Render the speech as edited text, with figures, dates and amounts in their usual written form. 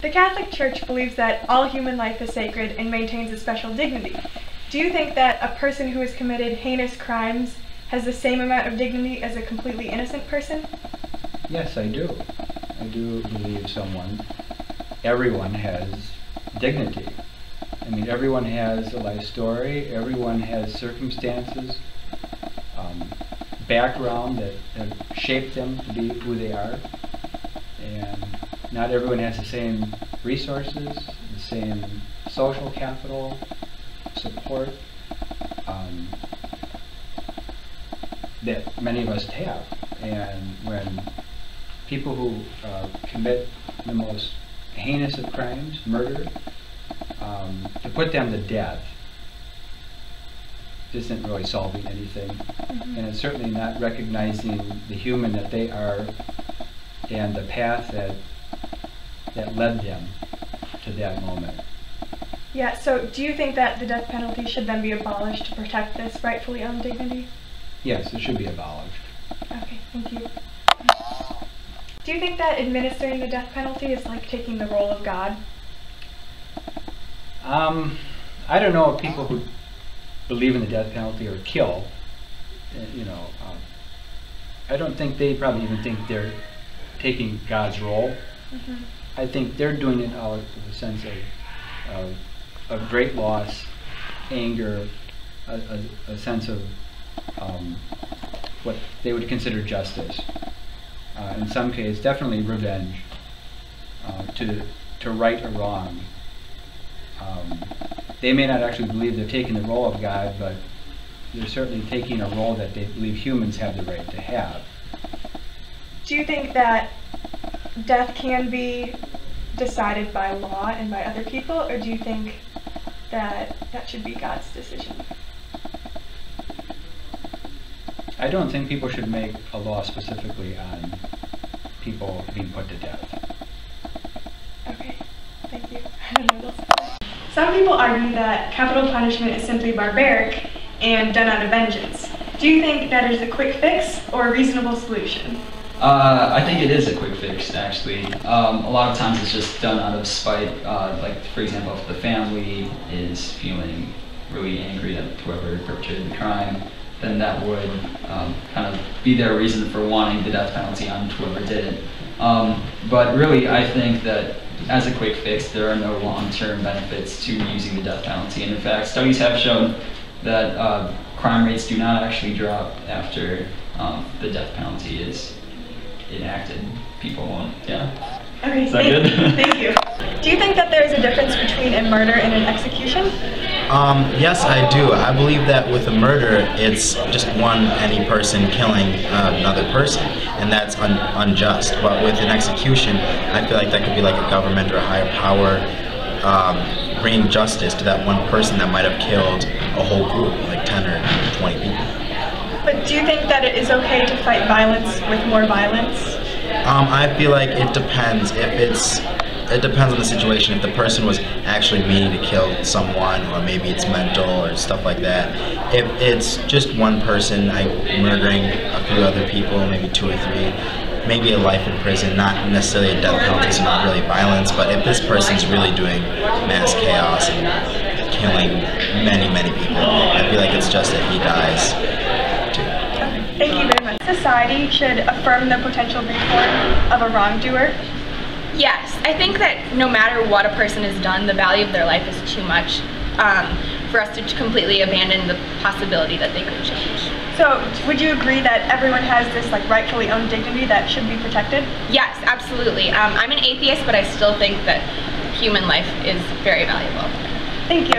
The Catholic Church believes that all human life is sacred and maintains a special dignity. Do you think that a person who has committed heinous crimes has the same amount of dignity as a completely innocent person? Yes, I do. I do believe everyone has dignity. I mean, everyone has a life story, everyone has circumstances, background that have shaped them to be who they are. And not everyone has the same resources, the same social capital, support that many of us have. And when people who commit the most heinous of crimes, murder, to put them to death isn't really solving anything. Mm-hmm. And it's certainly not recognizing the human that they are and the path that led them to that moment. Yeah, so do you think that the death penalty should then be abolished to protect this rightfully owned dignity? Yes, it should be abolished. Okay, thank you. Do you think that administering the death penalty is like taking the role of God? I don't know if people who believe in the death penalty or kill, I don't think they probably even think they're taking God's role. Mm-hmm. I think they're doing it out of a sense of great loss, anger, a sense of what they would consider justice. In some cases, definitely revenge, to right a wrong. They may not actually believe they're taking the role of God, but they're certainly taking a role that they believe humans have the right to have. Do you think that death can be decided by law and by other people, or do you think that that should be God's decision? I don't think people should make a law specifically on people being put to death. Okay, thank you. I don't know what else to say. Some people argue that capital punishment is simply barbaric and done out of vengeance. Do you think that is a quick fix or a reasonable solution? I think it is a quick fix, actually. A lot of times it's just done out of spite. Like, for example, if the family is feeling really angry at whoever perpetrated the crime, then that would kind of be their reason for wanting the death penalty on whoever did it. But really, I think that as a quick fix, there are no long-term benefits to using the death penalty. And in fact, studies have shown that crime rates do not actually drop after the death penalty is enacted. People won't, yeah. Okay, is that good? Thank you. Do you think that there is a difference between a murder and an execution? Yes, I do. I believe that with a murder, it's just any person killing another person, and that's unjust. But with an execution, I feel like that could be like a government or a higher power bringing justice to that one person that might have killed a whole group, like 10 or 20 people. But do you think that it is okay to fight violence with more violence? I feel like it depends. It depends on the situation. If the person was actually meaning to kill someone, or maybe it's mental or stuff like that. If it's just one person murdering a few other people, maybe 2 or 3, maybe a life in prison, not necessarily a death penalty, so not really violence. But if this person's really doing mass chaos and killing many, many people, I feel like it's just that he dies too. Thank you very much. Society should affirm the potential reform of a wrongdoer. Yes, I think that no matter what a person has done, the value of their life is too much for us to completely abandon the possibility that they could change. So, would you agree that everyone has this rightfully owned dignity that should be protected? Yes, absolutely. I'm an atheist, but I still think that human life is very valuable. Thank you.